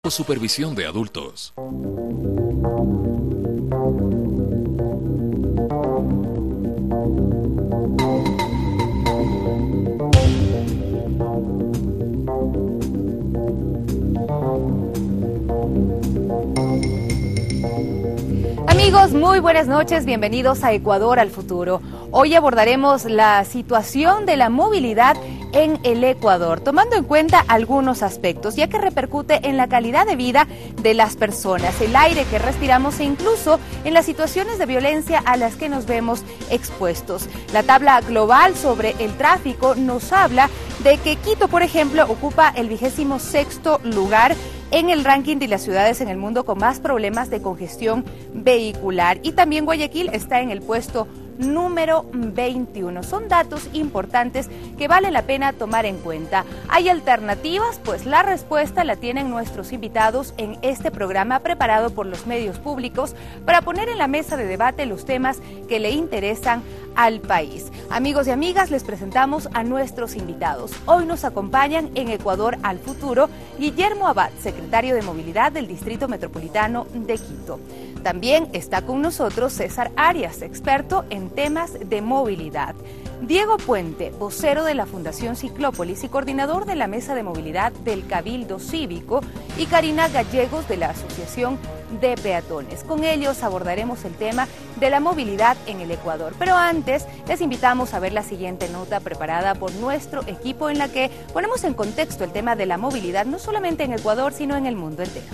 o supervisión de adultos. Amigos, muy buenas noches, bienvenidos a Ecuador al Futuro. Hoy abordaremos la situación de la movilidad en el Ecuador, tomando en cuenta algunos aspectos, ya que repercute en la calidad de vida de las personas, el aire que respiramos e incluso en las situaciones de violencia a las que nos vemos expuestos. La tabla global sobre el tráfico nos habla de que Quito, por ejemplo, ocupa el 26º lugar en el ranking de las ciudades en el mundo con más problemas de congestión vehicular, y también Guayaquil está en el puesto número 21. Son datos importantes que vale la pena tomar en cuenta. ¿Hay alternativas? Pues la respuesta la tienen nuestros invitados en este programa preparado por los medios públicos para poner en la mesa de debate los temas que le interesan al país. Amigos y amigas, les presentamos a nuestros invitados. Hoy nos acompañan en Ecuador al Futuro Guillermo Abad, secretario de Movilidad del Distrito Metropolitano de Quito. También está con nosotros César Arias, experto en temas de movilidad. Diego Puente, vocero de la Fundación Ciclópolis y coordinador de la Mesa de Movilidad del Cabildo Cívico, y Karina Gallegos de la Asociación de Peatones. Con ellos abordaremos el tema de la movilidad en el Ecuador. Pero antes, les invitamos a ver la siguiente nota preparada por nuestro equipo en la que ponemos en contexto el tema de la movilidad no solamente en Ecuador, sino en el mundo entero.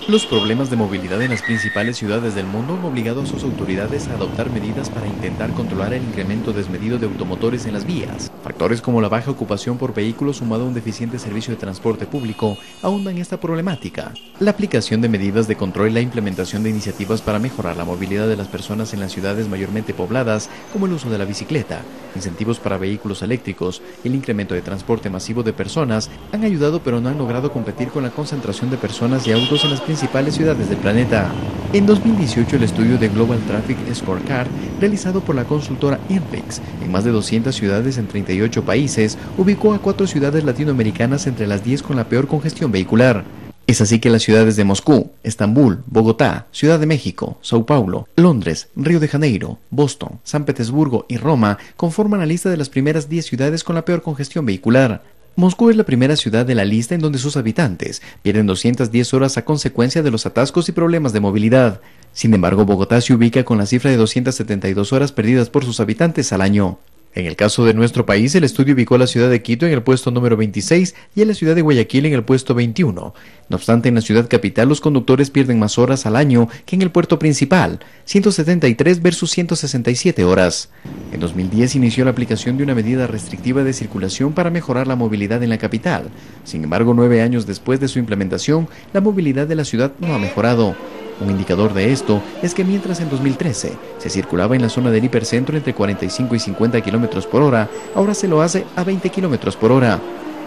Los problemas de movilidad en las principales ciudades del mundo han obligado a sus autoridades a adoptar medidas para intentar controlar el incremento desmedido de automotores en las vías. Factores como la baja ocupación por vehículos sumado a un deficiente servicio de transporte público ahondan esta problemática. La aplicación de medidas de control y la implementación de iniciativas para mejorar la movilidad de las personas en las ciudades mayormente pobladas, como el uso de la bicicleta, incentivos para vehículos eléctricos y el incremento de transporte masivo de personas, han ayudado pero no han logrado competir con la concentración de personas y autos en las principales ciudades del planeta. En 2018, el estudio de Global Traffic Scorecard, realizado por la consultora INRIX en más de 200 ciudades en 38 países, ubicó a 4 ciudades latinoamericanas entre las 10 con la peor congestión vehicular. Es así que las ciudades de Moscú, Estambul, Bogotá, Ciudad de México, Sao Paulo, Londres, Río de Janeiro, Boston, San Petersburgo y Roma conforman la lista de las primeras 10 ciudades con la peor congestión vehicular. Moscú es la primera ciudad de la lista en donde sus habitantes pierden 210 horas a consecuencia de los atascos y problemas de movilidad. Sin embargo, Bogotá se ubica con la cifra de 272 horas perdidas por sus habitantes al año. En el caso de nuestro país, el estudio ubicó a la ciudad de Quito en el puesto número 26 y a la ciudad de Guayaquil en el puesto 21. No obstante, en la ciudad capital los conductores pierden más horas al año que en el puerto principal, 173 versus 167 horas. En 2010 inició la aplicación de una medida restrictiva de circulación para mejorar la movilidad en la capital. Sin embargo, 9 años después de su implementación, la movilidad de la ciudad no ha mejorado. Un indicador de esto es que mientras en 2013 se circulaba en la zona del hipercentro entre 45 y 50 km por hora, ahora se lo hace a 20 km por hora.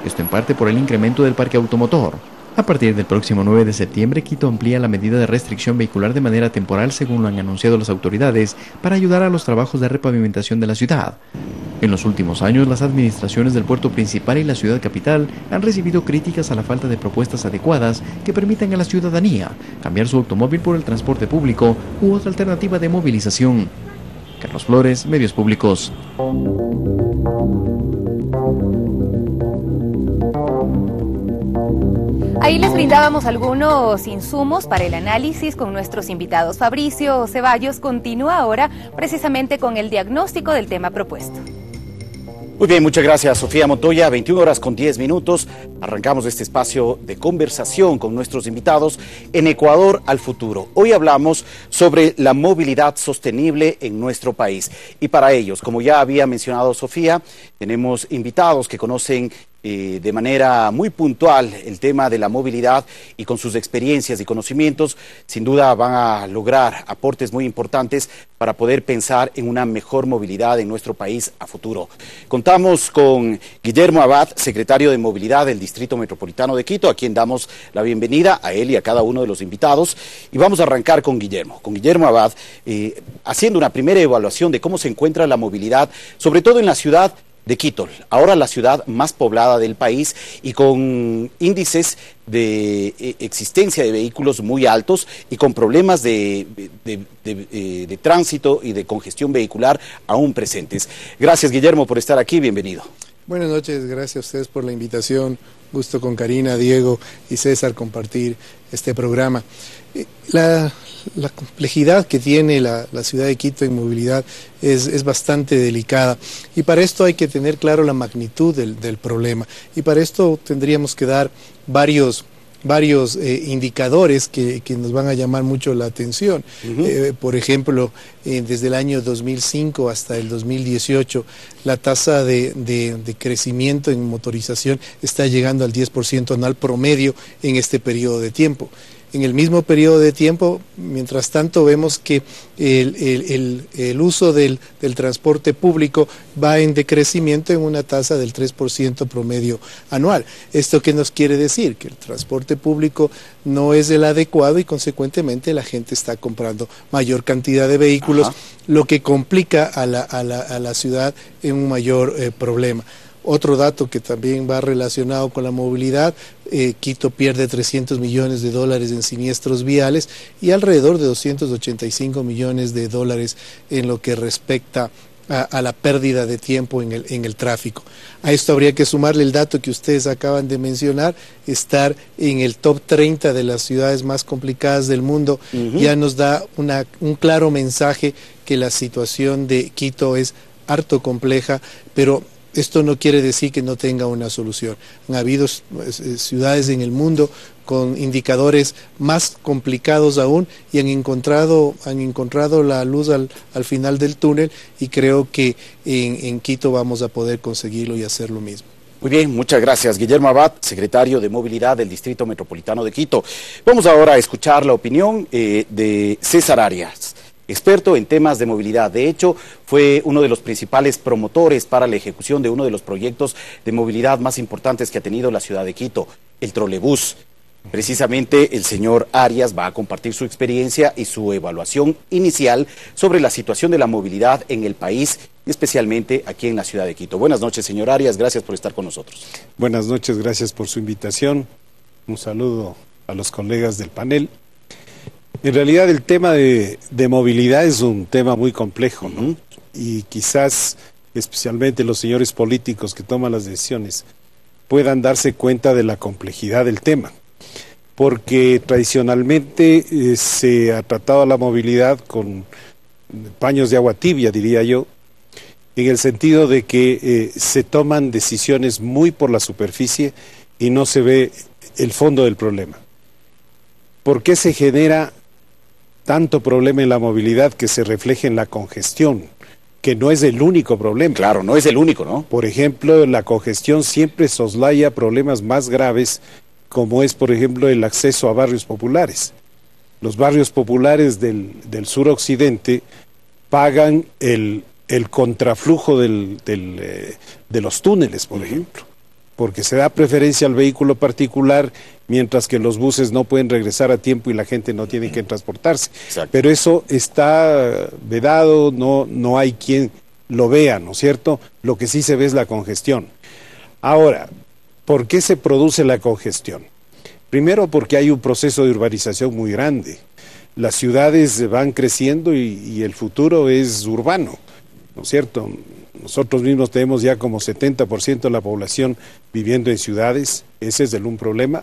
Esto en parte por el incremento del parque automotor. A partir del próximo 9 de septiembre, Quito amplía la medida de restricción vehicular de manera temporal, según lo han anunciado las autoridades, para ayudar a los trabajos de repavimentación de la ciudad. En los últimos años, las administraciones del puerto principal y la ciudad capital han recibido críticas a la falta de propuestas adecuadas que permitan a la ciudadanía cambiar su automóvil por el transporte público u otra alternativa de movilización. Carlos Flores, Medios Públicos. Ahí les brindábamos algunos insumos para el análisis con nuestros invitados. Fabricio Ceballos continúa ahora precisamente con el diagnóstico del tema propuesto. Muy bien, muchas gracias, Sofía Montoya. 21:10. Arrancamos este espacio de conversación con nuestros invitados en Ecuador al Futuro. Hoy hablamos sobre la movilidad sostenible en nuestro país. Y para ellos, como ya había mencionado Sofía, tenemos invitados que conocen de manera muy puntual el tema de la movilidad, y con sus experiencias y conocimientos sin duda van a lograr aportes muy importantes para poder pensar en una mejor movilidad en nuestro país a futuro. Contamos con Guillermo Abad, secretario de Movilidad del Distrito Metropolitano de Quito, a quien damos la bienvenida a él y a cada uno de los invitados, y vamos a arrancar con Guillermo Abad, haciendo una primera evaluación de cómo se encuentra la movilidad, sobre todo en la ciudad de Quito, ahora la ciudad más poblada del país y con índices de existencia de vehículos muy altos y con problemas de tránsito y de congestión vehicular aún presentes. Gracias, Guillermo, por estar aquí, bienvenido. Buenas noches, gracias a ustedes por la invitación. Gusto con Karina, Diego y César compartir este programa. La complejidad que tiene la ciudad de Quito en movilidad es bastante delicada y para esto hay que tener claro la magnitud del problema y para esto tendríamos que dar varios indicadores que nos van a llamar mucho la atención. Por ejemplo, desde el año 2005 hasta el 2018, la tasa de crecimiento en motorización está llegando al 10% anual promedio en este periodo de tiempo. En el mismo periodo de tiempo, mientras tanto, vemos que el uso del transporte público va en decrecimiento en una tasa del 3% promedio anual. ¿Esto qué nos quiere decir? Que el transporte público no es el adecuado y consecuentemente la gente está comprando mayor cantidad de vehículos, lo que complica a la ciudad en un mayor problema. Otro dato que también va relacionado con la movilidad, Quito pierde 300 millones de dólares en siniestros viales y alrededor de 285 millones de dólares en lo que respecta a la pérdida de tiempo en el tráfico. A esto habría que sumarle el dato que ustedes acaban de mencionar, estar en el top 30 de las ciudades más complicadas del mundo, ya nos da un claro mensaje que la situación de Quito es harto compleja, pero esto no quiere decir que no tenga una solución. Han habido ciudades en el mundo con indicadores más complicados aún y han encontrado la luz al final del túnel y creo que en Quito vamos a poder conseguirlo y hacer lo mismo. Muy bien, muchas gracias. Guillermo Abad, secretario de Movilidad del Distrito Metropolitano de Quito. Vamos ahora a escuchar la opinión de César Arias, experto en temas de movilidad. De hecho, fue uno de los principales promotores para la ejecución de uno de los proyectos de movilidad más importantes que ha tenido la ciudad de Quito, el trolebús. Precisamente el señor Arias va a compartir su experiencia y su evaluación inicial sobre la situación de la movilidad en el país, especialmente aquí en la ciudad de Quito. Buenas noches, señor Arias, gracias por estar con nosotros. Buenas noches, gracias por su invitación. Un saludo a los colegas del panel. En realidad el tema de movilidad es un tema muy complejo, ¿no? Y quizás especialmente los señores políticos que toman las decisiones puedan darse cuenta de la complejidad del tema, porque tradicionalmente se ha tratado la movilidad con paños de agua tibia, diría yo, en el sentido de que se toman decisiones muy por la superficie y no se ve el fondo del problema. ¿Por qué se genera tanto problema en la movilidad que se refleja en la congestión, que no es el único problema? Claro, no es el único, ¿no? Por ejemplo, la congestión siempre soslaya problemas más graves, como es, por ejemplo, el acceso a barrios populares. Los barrios populares del suroccidente pagan el contraflujo de los túneles, por ejemplo, porque se da preferencia al vehículo particular, mientras que los buses no pueden regresar a tiempo y la gente no tiene que transportarse. Exacto. Pero eso está vedado, no hay quien lo vea, ¿no es cierto? Lo que sí se ve es la congestión. Ahora, ¿por qué se produce la congestión? Primero, porque hay un proceso de urbanización muy grande. Las ciudades van creciendo y el futuro es urbano, ¿no es cierto? Nosotros mismos tenemos ya como 70% de la población viviendo en ciudades, ese es un problema.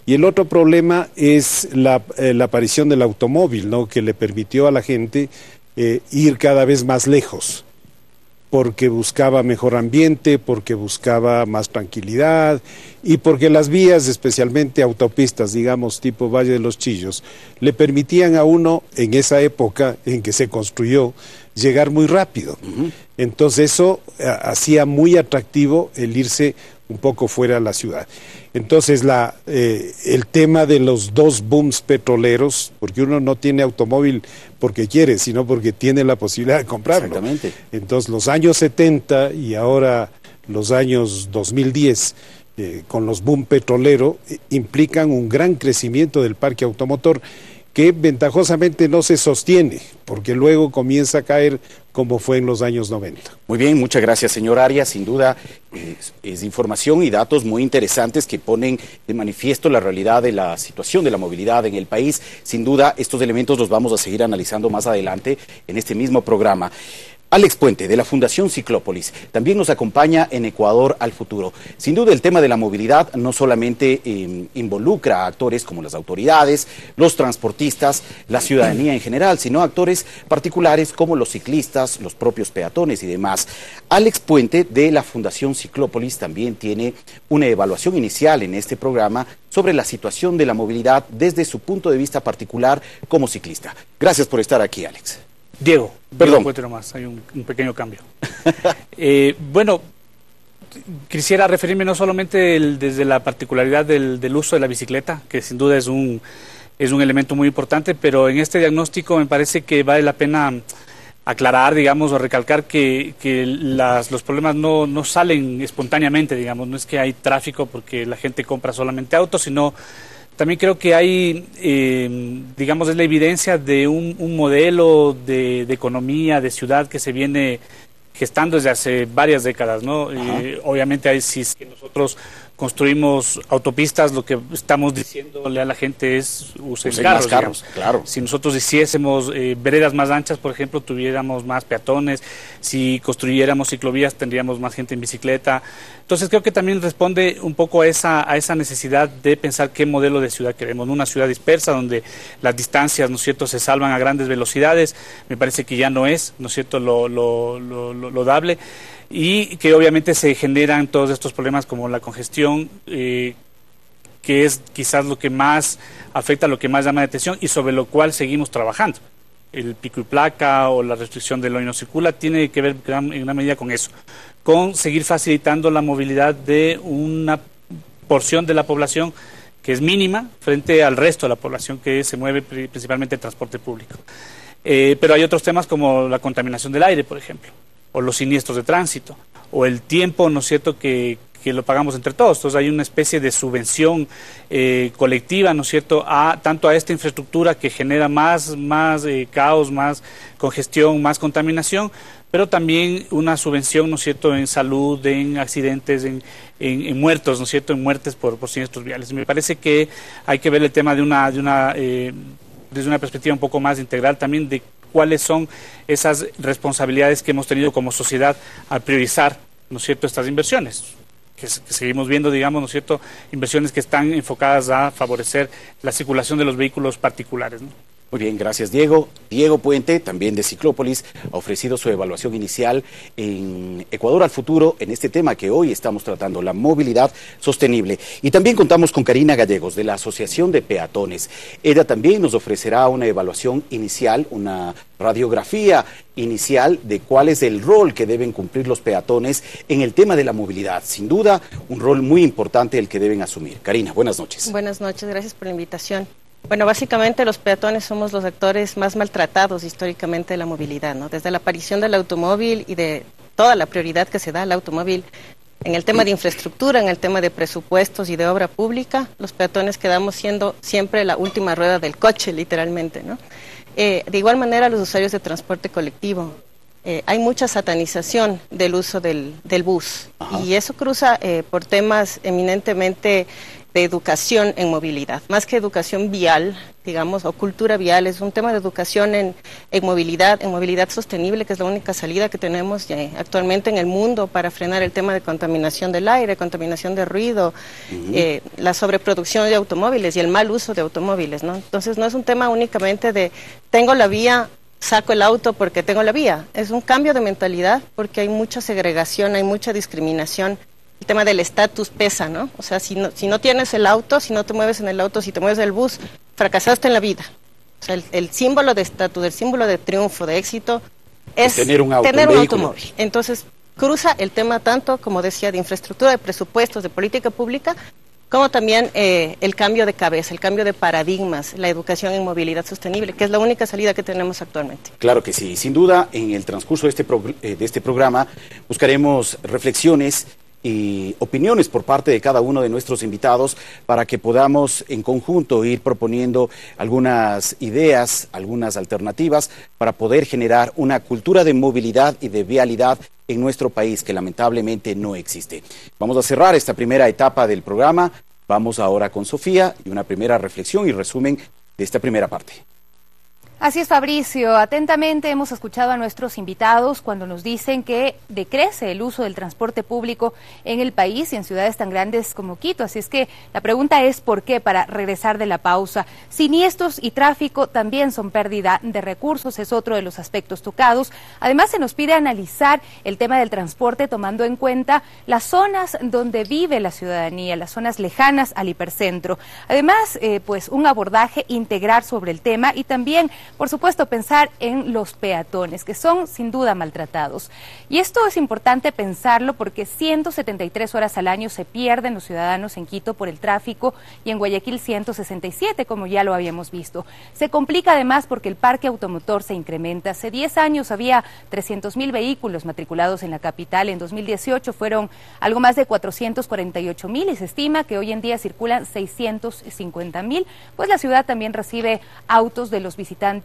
Y el otro problema es la aparición del automóvil, ¿no? Que le permitió a la gente ir cada vez más lejos, porque buscaba mejor ambiente, porque buscaba más tranquilidad y porque las vías, especialmente autopistas, digamos tipo Valle de los Chillos, le permitían a uno en esa época en que se construyó llegar muy rápido. Entonces eso hacía muy atractivo el irse un poco fuera de la ciudad. Entonces el tema de los dos booms petroleros, porque uno no tiene automóvil porque quiere, sino porque tiene la posibilidad de comprarlo. Exactamente. Entonces los años 70 y ahora los años 2010, con los boom petrolero, implican un gran crecimiento del parque automotor que ventajosamente no se sostiene, porque luego comienza a caer como fue en los años 90. Muy bien, muchas gracias, señor Arias. Sin duda es información y datos muy interesantes que ponen de manifiesto la realidad de la situación de la movilidad en el país. Sin duda, estos elementos los vamos a seguir analizando más adelante en este mismo programa. Alex Puente, de la Fundación Ciclópolis, también nos acompaña en Ecuador al Futuro. Sin duda, el tema de la movilidad no solamente involucra a actores como las autoridades, los transportistas, la ciudadanía en general, sino a actores particulares como los ciclistas, los propios peatones y demás. Alex Puente, de la Fundación Ciclópolis, también tiene una evaluación inicial en este programa sobre la situación de la movilidad desde su punto de vista particular como ciclista. Gracias por estar aquí, Alex. Diego, perdón. Nomás, hay un pequeño cambio. Bueno, quisiera referirme no solamente desde la particularidad del uso de la bicicleta, que sin duda es un elemento muy importante, pero en este diagnóstico me parece que vale la pena aclarar, digamos, o recalcar que los problemas no salen espontáneamente, digamos, no es que hay tráfico porque la gente compra solamente autos, sino también creo que hay, digamos, es la evidencia de un modelo de economía, de ciudad que se viene gestando desde hace varias décadas, ¿no? Obviamente, si es que nosotros construimos autopistas, lo que estamos diciéndole a la gente es usen carros, claro. Si nosotros hiciésemos veredas más anchas, por ejemplo, tuviéramos más peatones. Si construyéramos ciclovías, tendríamos más gente en bicicleta. Entonces creo que también responde un poco a esa necesidad de pensar qué modelo de ciudad queremos. Una ciudad dispersa donde las distancias, ¿no es cierto?, se salvan a grandes velocidades. Me parece que ya no es, ¿no es cierto?, lo dable. Y que obviamente se generan todos estos problemas como la congestión, que es quizás lo que más afecta, lo que más llama la atención y sobre lo cual seguimos trabajando. El pico y placa o la restricción del hoy no circula tiene que ver en gran medida con eso, con seguir facilitando la movilidad de una porción de la población que es mínima frente al resto de la población que se mueve principalmente en transporte público. Pero hay otros temas como la contaminación del aire, por ejemplo, o los siniestros de tránsito, o el tiempo, ¿no es cierto?, que lo pagamos entre todos. Entonces hay una especie de subvención colectiva, ¿no es cierto?, tanto a esta infraestructura que genera más caos, más congestión, más contaminación, pero también una subvención, ¿no es cierto?, en salud, en accidentes, en muertos, ¿no es cierto?, en muertes por siniestros viales. Me parece que hay que ver el tema desde una perspectiva un poco más integral también de cuáles son esas responsabilidades que hemos tenido como sociedad al priorizar, ¿no es cierto?, estas inversiones, que seguimos viendo, digamos, ¿no es cierto?, inversiones que están enfocadas a favorecer la circulación de los vehículos particulares, ¿no? Muy bien, gracias, Diego. Diego Puente, también de Ciclópolis, ha ofrecido su evaluación inicial en Ecuador al Futuro en este tema que hoy estamos tratando, la movilidad sostenible. Y también contamos con Karina Gallegos, de la Asociación de Peatones. Ella también nos ofrecerá una evaluación inicial, una radiografía inicial de cuál es el rol que deben cumplir los peatones en el tema de la movilidad. Sin duda, un rol muy importante el que deben asumir. Karina, buenas noches. Buenas noches, gracias por la invitación. Bueno, básicamente los peatones somos los actores más maltratados históricamente de la movilidad, ¿no? Desde la aparición del automóvil y de toda la prioridad que se da al automóvil en el tema de infraestructura, en el tema de presupuestos y de obra pública, los peatones quedamos siendo siempre la última rueda del coche, literalmente, ¿no? De igual manera, los usuarios de transporte colectivo. Hay mucha satanización del uso del bus. Ajá. Y eso cruza por temas eminentemente de educación en movilidad, más que educación vial, digamos, o cultura vial, es un tema de educación en movilidad sostenible, que es la única salida que tenemos actualmente en el mundo para frenar el tema de contaminación del aire, contaminación de ruido, la sobreproducción de automóviles y el mal uso de automóviles, ¿no? Entonces no es un tema únicamente de tengo la vía, saco el auto porque tengo la vía, es un cambio de mentalidad porque hay mucha segregación, hay mucha discriminación. El tema del estatus pesa, ¿no? O sea, si no tienes el auto, si no te mueves en el auto, si te mueves en el bus, fracasaste en la vida. O sea, el símbolo de estatus, el símbolo de triunfo, de éxito, es tener un automóvil. Entonces, cruza el tema tanto, como decía, de infraestructura, de presupuestos, de política pública, como también el cambio de cabeza, el cambio de paradigmas, la educación en movilidad sostenible, que es la única salida que tenemos actualmente. Claro que sí. Sin duda, en el transcurso de este programa buscaremos reflexiones opiniones por parte de cada uno de nuestros invitados para que podamos en conjunto ir proponiendo algunas ideas, algunas alternativas para poder generar una cultura de movilidad y de vialidad en nuestro país que lamentablemente no existe. Vamos a cerrar esta primera etapa del programa. Vamos ahora con Sofía y una primera reflexión y resumen de esta primera parte. Así es, Fabricio. Atentamente hemos escuchado a nuestros invitados cuando nos dicen que decrece el uso del transporte público en el país y en ciudades tan grandes como Quito. Así es que la pregunta es ¿por qué? Para regresar de la pausa. Siniestros y tráfico también son pérdida de recursos, es otro de los aspectos tocados. Además, se nos pide analizar el tema del transporte tomando en cuenta las zonas donde vive la ciudadanía, las zonas lejanas al hipercentro. Además, pues un abordaje integral sobre el tema y también por supuesto, pensar en los peatones, que son sin duda maltratados. Y esto es importante pensarlo porque 173 horas al año se pierden los ciudadanos en Quito por el tráfico y en Guayaquil 167, como ya lo habíamos visto. Se complica además porque el parque automotor se incrementa. Hace 10 años había 300.000 vehículos matriculados en la capital. En 2018 fueron algo más de 448.000 y se estima que hoy en día circulan 650.000, pues la ciudad también recibe autos de los visitantes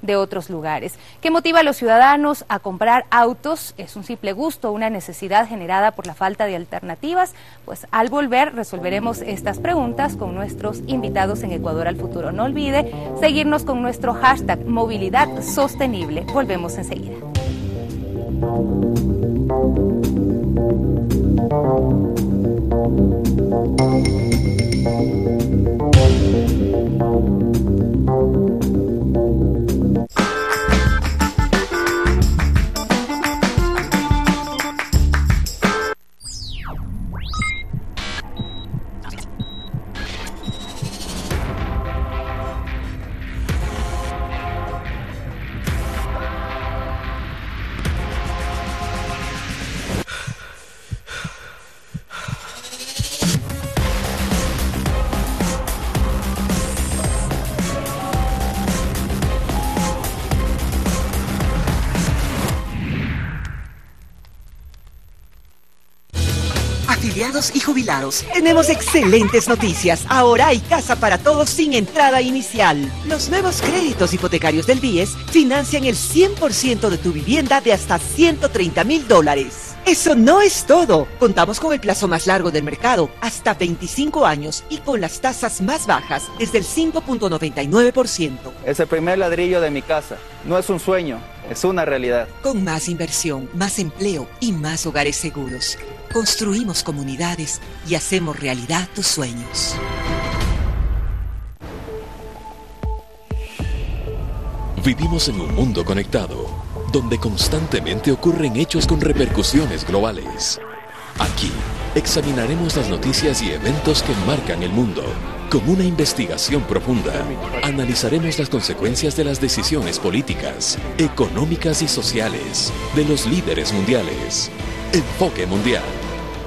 de otros lugares. ¿Qué motiva a los ciudadanos a comprar autos? ¿Es un simple gusto, una necesidad generada por la falta de alternativas? Pues al volver resolveremos estas preguntas con nuestros invitados en Ecuador al Futuro. No olvide seguirnos con nuestro hashtag Movilidad Sostenible. Volvemos enseguida. Afiliados y jubilados, tenemos excelentes noticias. Ahora hay casa para todos sin entrada inicial. Los nuevos créditos hipotecarios del BIES financian el 100% de tu vivienda de hasta $130.000. Eso no es todo. Contamos con el plazo más largo del mercado, hasta 25 años, y con las tasas más bajas, desde el 5.99%. Es el primer ladrillo de mi casa. No es un sueño, es una realidad. Con más inversión, más empleo y más hogares seguros, construimos comunidades y hacemos realidad tus sueños. Vivimos en un mundo conectado, donde constantemente ocurren hechos con repercusiones globales. Aquí examinaremos las noticias y eventos que marcan el mundo. Con una investigación profunda, analizaremos las consecuencias de las decisiones políticas, económicas y sociales de los líderes mundiales. Enfoque Mundial.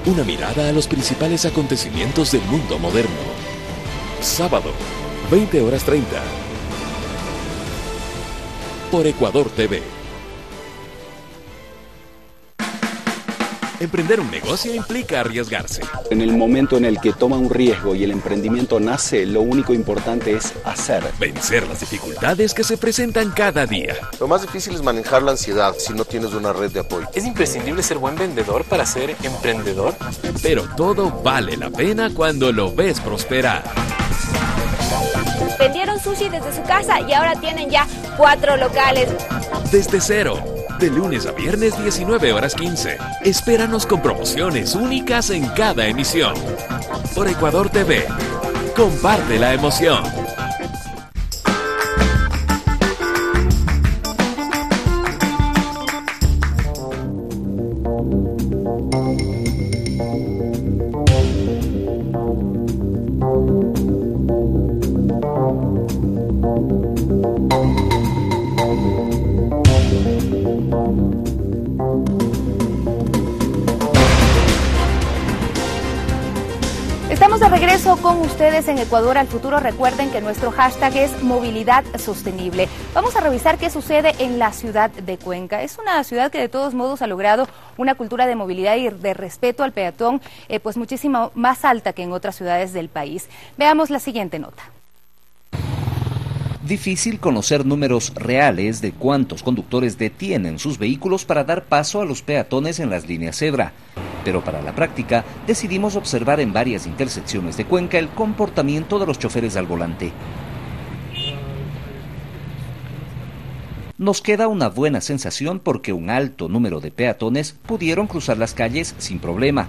Una mirada a los principales acontecimientos del mundo moderno. Sábado, 20:30. Por Ecuador TV. Emprender un negocio implica arriesgarse. En el momento en el que toma un riesgo y el emprendimiento nace, lo único importante es hacer. Vencer las dificultades que se presentan cada día. Lo más difícil es manejar la ansiedad si no tienes una red de apoyo. ¿Es imprescindible ser buen vendedor para ser emprendedor? Pero todo vale la pena cuando lo ves prosperar. Vendieron sushi desde su casa y ahora tienen ya 4 locales. Desde cero. De lunes a viernes 19:15. Espéranos con promociones únicas en cada emisión. Por Ecuador TV. Comparte la emoción. Estamos de regreso con ustedes en Ecuador al Futuro. Recuerden que nuestro hashtag es Movilidad Sostenible. Vamos a revisar qué sucede en la ciudad de Cuenca. Es una ciudad que de todos modos ha logrado una cultura de movilidad y de respeto al peatón pues muchísimo más alta que en otras ciudades del país. Veamos la siguiente nota. Difícil conocer números reales de cuántos conductores detienen sus vehículos para dar paso a los peatones en las líneas cebra. Pero para la práctica decidimos observar en varias intersecciones de Cuenca el comportamiento de los choferes al volante. Nos queda una buena sensación porque un alto número de peatones pudieron cruzar las calles sin problema.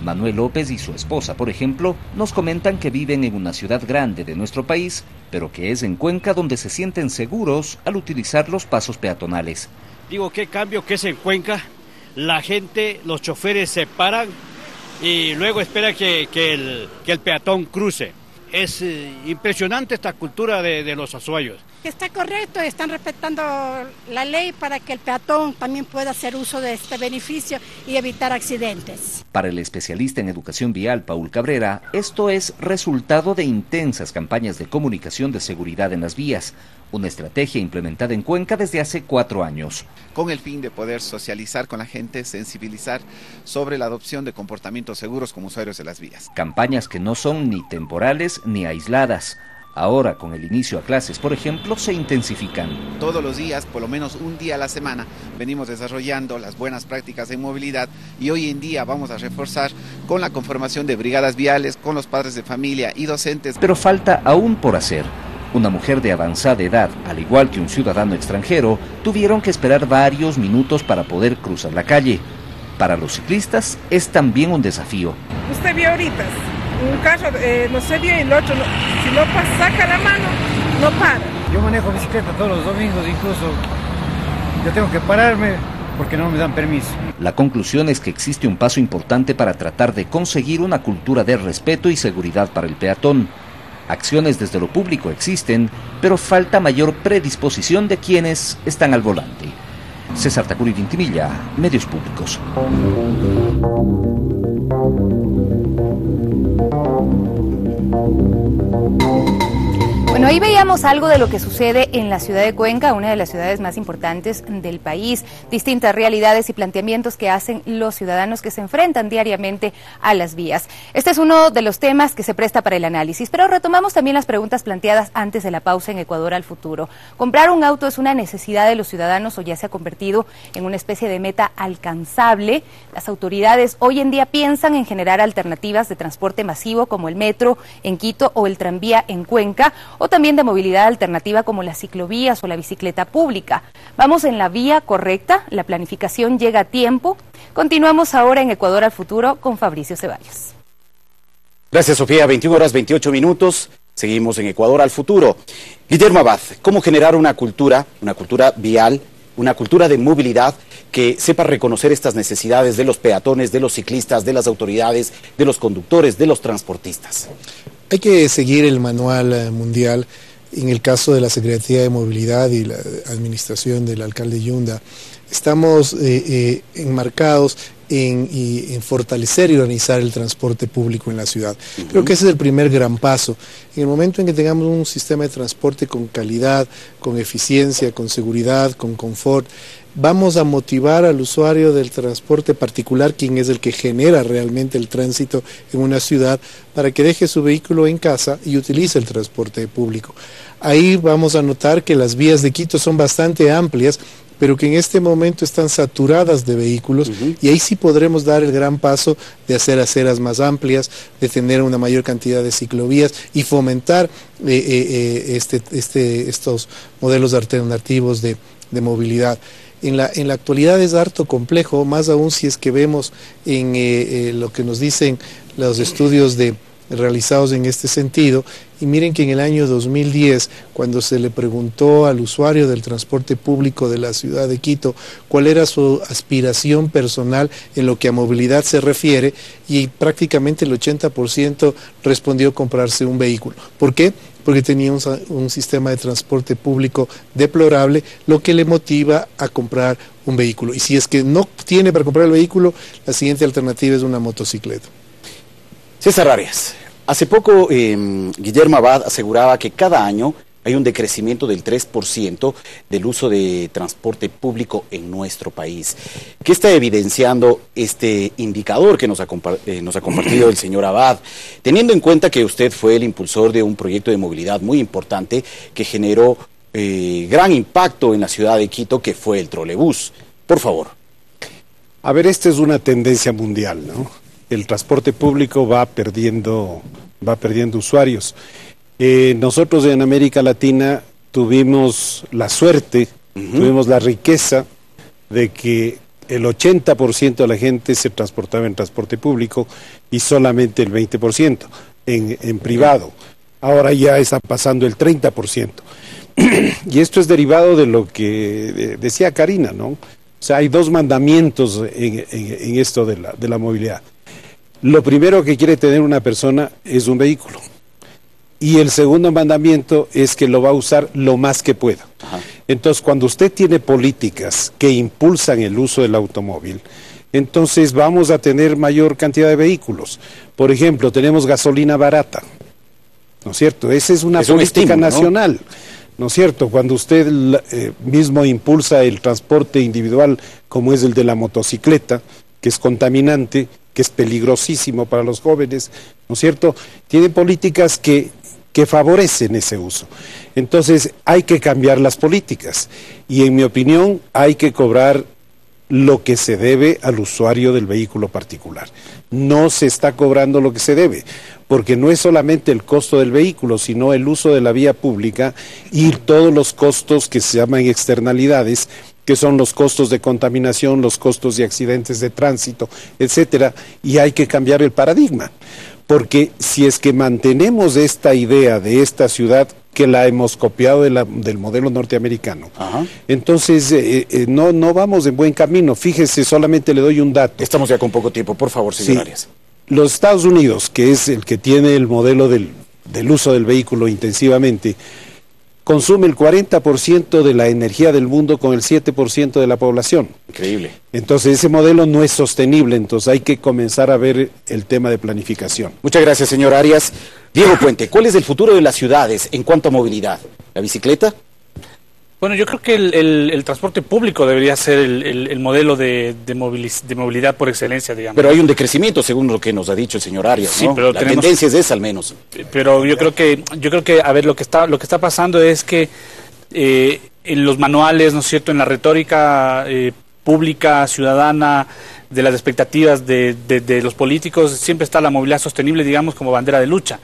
Manuel López y su esposa, por ejemplo, nos comentan que viven en una ciudad grande de nuestro país, pero que es en Cuenca donde se sienten seguros al utilizar los pasos peatonales. Digo, qué cambio que es en Cuenca. La gente, los choferes se paran y luego esperan que el peatón cruce. Es impresionante esta cultura de los azuayos. Está correcto, están respetando la ley para que el peatón también pueda hacer uso de este beneficio y evitar accidentes. Para el especialista en educación vial, Paul Cabrera, esto es resultado de intensas campañas de comunicación de seguridad en las vías, una estrategia implementada en Cuenca desde hace 4 años. Con el fin de poder socializar con la gente, sensibilizar sobre la adopción de comportamientos seguros como usuarios de las vías. Campañas que no son ni temporales ni aisladas. Ahora, con el inicio a clases, por ejemplo, se intensifican. Todos los días, por lo menos un día a la semana, venimos desarrollando las buenas prácticas en movilidad y hoy en día vamos a reforzar con la conformación de brigadas viales, con los padres de familia y docentes. Pero falta aún por hacer. Una mujer de avanzada edad, al igual que un ciudadano extranjero, tuvieron que esperar varios minutos para poder cruzar la calle. Para los ciclistas es también un desafío. Usted vio ahorita, un carro no se vio y el otro, si no saca la mano, no para. Yo manejo bicicleta todos los domingos, incluso yo tengo que pararme porque no me dan permiso. La conclusión es que existe un paso importante para tratar de conseguir una cultura de respeto y seguridad para el peatón. Acciones desde lo público existen, pero falta mayor predisposición de quienes están al volante. César Tacuri Vintimilla, Medios Públicos. Bueno, ahí veíamos algo de lo que sucede en la ciudad de Cuenca, una de las ciudades más importantes del país, distintas realidades y planteamientos que hacen los ciudadanos que se enfrentan diariamente a las vías. Este es uno de los temas que se presta para el análisis, pero retomamos también las preguntas planteadas antes de la pausa en Ecuador al Futuro. ¿Comprar un auto es una necesidad de los ciudadanos o ya se ha convertido en una especie de meta alcanzable? Las autoridades hoy en día piensan en generar alternativas de transporte masivo como el metro en Quito o el tranvía en Cuenca, o también de movilidad alternativa como las ciclovías o la bicicleta pública. ¿Vamos en la vía correcta? ¿La planificación llega a tiempo? Continuamos ahora en Ecuador al Futuro con Fabricio Ceballos. Gracias, Sofía. 21:28. Seguimos en Ecuador al Futuro. Guillermo Abad, ¿cómo generar una cultura vial, una cultura de movilidad que sepa reconocer estas necesidades de los peatones, de los ciclistas, de las autoridades, de los conductores, de los transportistas? Hay que seguir el manual mundial. En el caso de la Secretaría de Movilidad y la administración del alcalde Yunda, estamos enmarcados en fortalecer y organizar el transporte público en la ciudad. Creo que ese es el primer gran paso. En el momento en que tengamos un sistema de transporte con calidad, con eficiencia, con seguridad, con confort, vamos a motivar al usuario del transporte particular, quien es el que genera realmente el tránsito en una ciudad, para que deje su vehículo en casa y utilice el transporte público. Ahí vamos a notar que las vías de Quito son bastante amplias, pero que en este momento están saturadas de vehículos, y ahí sí podremos dar el gran paso de hacer aceras más amplias, de tener una mayor cantidad de ciclovías y fomentar estos modelos alternativos de movilidad. En la actualidad es harto complejo, más aún si es que vemos en lo que nos dicen los estudios realizados en este sentido, y miren que en el año 2010, cuando se le preguntó al usuario del transporte público de la ciudad de Quito cuál era su aspiración personal en lo que a movilidad se refiere, y prácticamente el 80% respondió comprarse un vehículo. ¿Por qué? Porque tenía un sistema de transporte público deplorable, lo que le motiva a comprar un vehículo. Y si es que no tiene para comprar el vehículo, la siguiente alternativa es una motocicleta. César Arias, Hace poco Guillermo Abad aseguraba que cada año hay un decrecimiento del 3% del uso de transporte público en nuestro país. ¿Qué está evidenciando este indicador que nos ha compartido el señor Abad? Teniendo en cuenta que usted fue el impulsor de un proyecto de movilidad muy importante que generó gran impacto en la ciudad de Quito, que fue el trolebús. Por favor. A ver, esta es una tendencia mundial, ¿no? El transporte público va perdiendo usuarios. Nosotros en América Latina tuvimos la suerte, tuvimos la riqueza de que el 80% de la gente se transportaba en transporte público y solamente el 20% en privado. Ahora ya está pasando el 30%. Y esto es derivado de lo que decía Karina, ¿no? O sea, hay dos mandamientos en esto de la movilidad. Lo primero que quiere tener una persona es un vehículo. Y el segundo mandamiento es que lo va a usar lo más que pueda. Ajá. Entonces, cuando usted tiene políticas que impulsan el uso del automóvil, entonces vamos a tener mayor cantidad de vehículos. Por ejemplo, tenemos gasolina barata, ¿no es cierto? Esa es una política nacional, ¿no es cierto? Cuando usted mismo impulsa el transporte individual, como es el de la motocicleta, que es contaminante, que es peligrosísimo para los jóvenes, ¿no es cierto? Tiene políticas que favorecen ese uso. Entonces hay que cambiar las políticas y en mi opinión hay que cobrar lo que se debe al usuario del vehículo particular. No se está cobrando lo que se debe, porque no es solamente el costo del vehículo, sino el uso de la vía pública y todos los costos que se llaman externalidades, que son los costos de contaminación, los costos de accidentes de tránsito, etcétera, y hay que cambiar el paradigma. Porque si es que mantenemos esta idea de esta ciudad que la hemos copiado del modelo norteamericano, entonces no vamos en buen camino. Fíjese, solamente le doy un dato. Estamos ya con poco tiempo, por favor, señor Arias. Los Estados Unidos, que es el que tiene el modelo del uso del vehículo intensivamente, consume el 40% de la energía del mundo con el 7% de la población. Increíble. Entonces ese modelo no es sostenible, entonces hay que comenzar a ver el tema de planificación. Muchas gracias, señor Arias. Diego Puente, ¿cuál es el futuro de las ciudades en cuanto a movilidad? ¿La bicicleta? Bueno, yo creo que el transporte público debería ser el modelo de movilidad por excelencia, digamos. Pero hay un decrecimiento, según lo que nos ha dicho el señor Arias, sí, ¿no? Pero la tendencia es esa, al menos. Pero yo creo que a ver, lo que está pasando es que en los manuales, ¿no es cierto?, en la retórica pública, ciudadana, de las expectativas de los políticos, siempre está la movilidad sostenible, digamos, como bandera de lucha.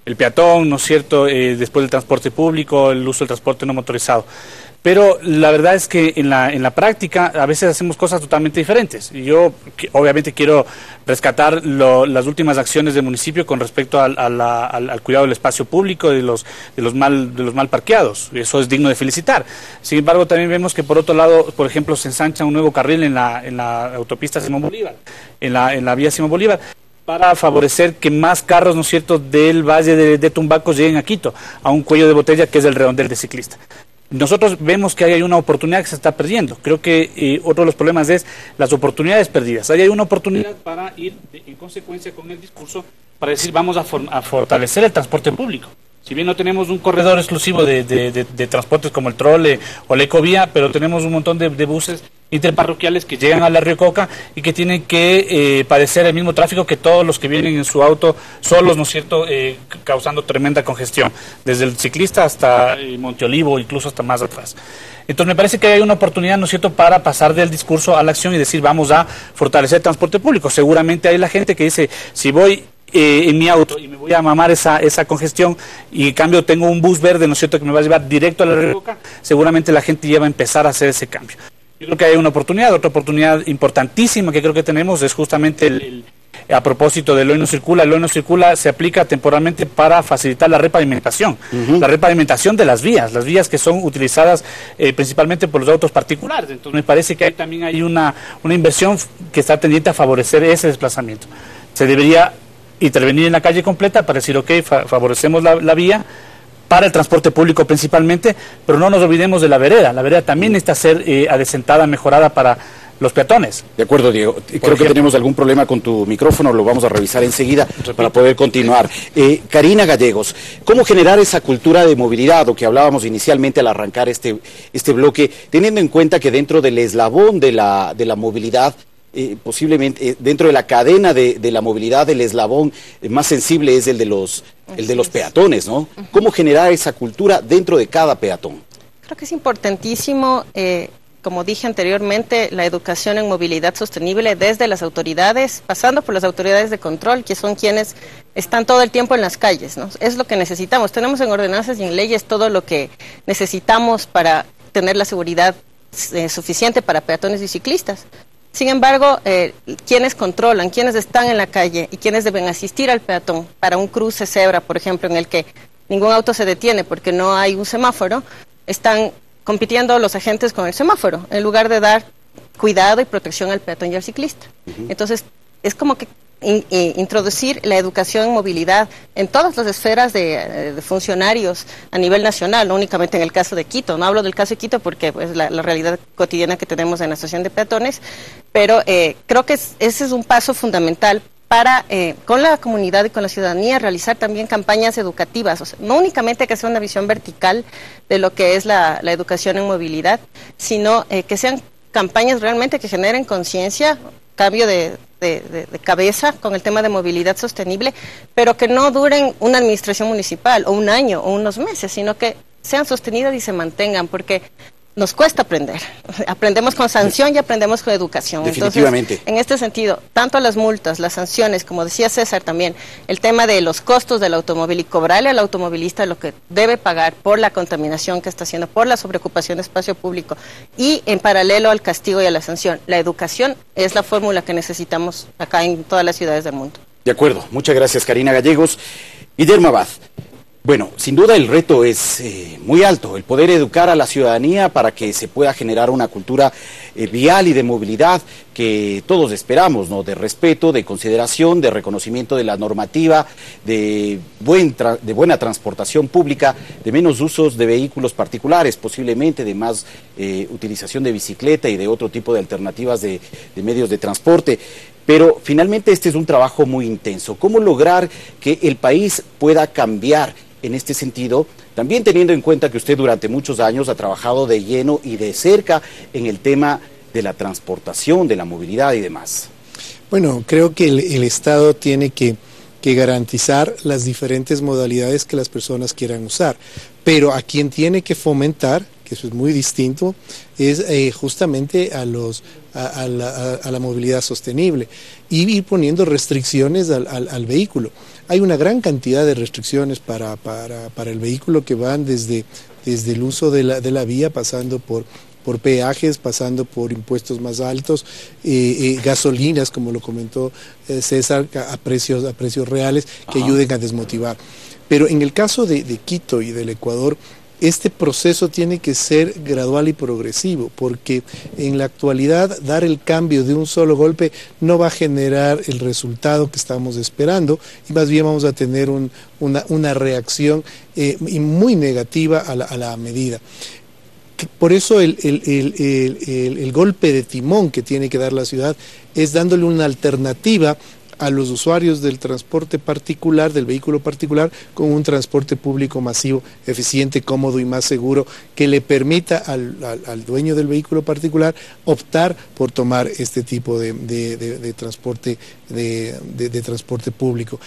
El peatón, ¿no es cierto?, después del transporte público, el uso del transporte no motorizado. Pero la verdad es que en la práctica a veces hacemos cosas totalmente diferentes. Y yo obviamente quiero rescatar las últimas acciones del municipio con respecto al cuidado del espacio público y de los mal parqueados. Eso es digno de felicitar. Sin embargo, también vemos que por otro lado, por ejemplo, se ensancha un nuevo carril en la autopista Simón Bolívar, en la vía Simón Bolívar, para favorecer que más carros, ¿no es cierto?, del Valle de Tumbaco lleguen a Quito, a un cuello de botella que es el redondel de ciclista. Nosotros vemos que hay una oportunidad que se está perdiendo. Creo que otro de los problemas es las oportunidades perdidas. Ahí hay una oportunidad para ir en consecuencia con el discurso, para decir vamos a fortalecer el transporte público. Si bien no tenemos un corredor exclusivo de transportes como el trole o la ecovía, pero tenemos un montón de buses interparroquiales que llegan a La Riococa y que tienen que padecer el mismo tráfico que todos los que vienen en su auto solos, ¿no es cierto?, causando tremenda congestión, desde el ciclista hasta Monte Olivo, incluso hasta más atrás. Entonces me parece que hay una oportunidad, ¿no es cierto?, para pasar del discurso a la acción y decir vamos a fortalecer el transporte público. Seguramente hay la gente que dice, si voy en mi auto y me voy a mamar esa congestión y en cambio tengo un bus verde, ¿no es cierto?, que me va a llevar directo a La Riococa, seguramente la gente ya va a empezar a hacer ese cambio. Yo creo que hay una oportunidad, otra oportunidad importantísima que creo que tenemos es justamente a propósito del Hoy No Circula. El Hoy No Circula se aplica temporalmente para facilitar la repavimentación, la repavimentación de las vías que son utilizadas principalmente por los autos particulares. Entonces me parece que también hay una inversión que está tendiente a favorecer ese desplazamiento. Se debería intervenir en la calle completa para decir, ok, favorecemos la vía para el transporte público principalmente, pero no nos olvidemos de la vereda. La vereda también necesita ser adecentada, mejorada para los peatones. De acuerdo, Diego. Creo que tenemos algún problema con tu micrófono, lo vamos a revisar enseguida para poder continuar. Karina Gallegos, ¿cómo generar esa cultura de movilidad, o que hablábamos inicialmente al arrancar este bloque, teniendo en cuenta que dentro del eslabón de la movilidad, posiblemente dentro de la cadena de la movilidad, el eslabón más sensible es el de los peatones, ¿no? ¿Cómo generar esa cultura dentro de cada peatón? Creo que es importantísimo, como dije anteriormente, la educación en movilidad sostenible desde las autoridades, pasando por las autoridades de control, que son quienes están todo el tiempo en las calles, ¿no? Es lo que necesitamos. Tenemos en ordenanzas y en leyes todo lo que necesitamos para tener la seguridad suficiente para peatones y ciclistas. Sin embargo, quienes controlan, quienes están en la calle y quienes deben asistir al peatón para un cruce cebra, por ejemplo, en el que ningún auto se detiene porque no hay un semáforo, están compitiendo los agentes con el semáforo, en lugar de dar cuidado y protección al peatón y al ciclista. Entonces, es como que introducir la educación en movilidad en todas las esferas de funcionarios a nivel nacional, no únicamente en el caso de Quito. No hablo del caso de Quito porque es la realidad cotidiana que tenemos en la estación de peatones, pero creo que ese es un paso fundamental para, con la comunidad y con la ciudadanía, realizar también campañas educativas. O sea, no únicamente que sea una visión vertical de lo que es la educación en movilidad, sino que sean campañas realmente que generen conciencia, cambio de cabeza con el tema de movilidad sostenible, pero que no duren una administración municipal o un año o unos meses, sino que sean sostenidas y se mantengan, porque nos cuesta aprender. Aprendemos con sanción y aprendemos con educación. Definitivamente. Entonces, en este sentido, tanto las multas, las sanciones, como decía César también, el tema de los costos del automóvil y cobrarle al automovilista lo que debe pagar por la contaminación que está haciendo, por la sobreocupación de espacio público, y en paralelo al castigo y a la sanción. La educación es la fórmula que necesitamos acá en todas las ciudades del mundo. De acuerdo. Muchas gracias, Karina Gallegos. Guillermo Abad. Bueno, sin duda el reto es muy alto, el poder educar a la ciudadanía para que se pueda generar una cultura vial y de movilidad que todos esperamos, ¿no? De respeto, de consideración, de reconocimiento de la normativa, de buena transportación pública, de menos usos de vehículos particulares, posiblemente de más utilización de bicicleta y de otro tipo de alternativas de medios de transporte. Pero finalmente este es un trabajo muy intenso. ¿Cómo lograr que el país pueda cambiar en este sentido, también teniendo en cuenta que usted durante muchos años ha trabajado de lleno y de cerca en el tema de la transportación, de la movilidad y demás? Bueno, creo que el Estado tiene que garantizar las diferentes modalidades que las personas quieran usar, pero a quien tiene que fomentar, que eso es muy distinto, es justamente a la movilidad sostenible y ir poniendo restricciones al vehículo. Hay una gran cantidad de restricciones para el vehículo que van desde el uso de la vía, pasando por peajes, pasando por impuestos más altos, gasolinas, como lo comentó César, a precios reales que ayuden a desmotivar. Pero en el caso de Quito y del Ecuador, este proceso tiene que ser gradual y progresivo, porque en la actualidad dar el cambio de un solo golpe no va a generar el resultado que estamos esperando, y más bien vamos a tener una reacción muy negativa a la medida. Por eso el golpe de timón que tiene que dar la ciudad es dándole una alternativa a los usuarios del transporte particular, del vehículo particular, con un transporte público masivo, eficiente, cómodo y más seguro, que le permita al dueño del vehículo particular optar por tomar este tipo de transporte público.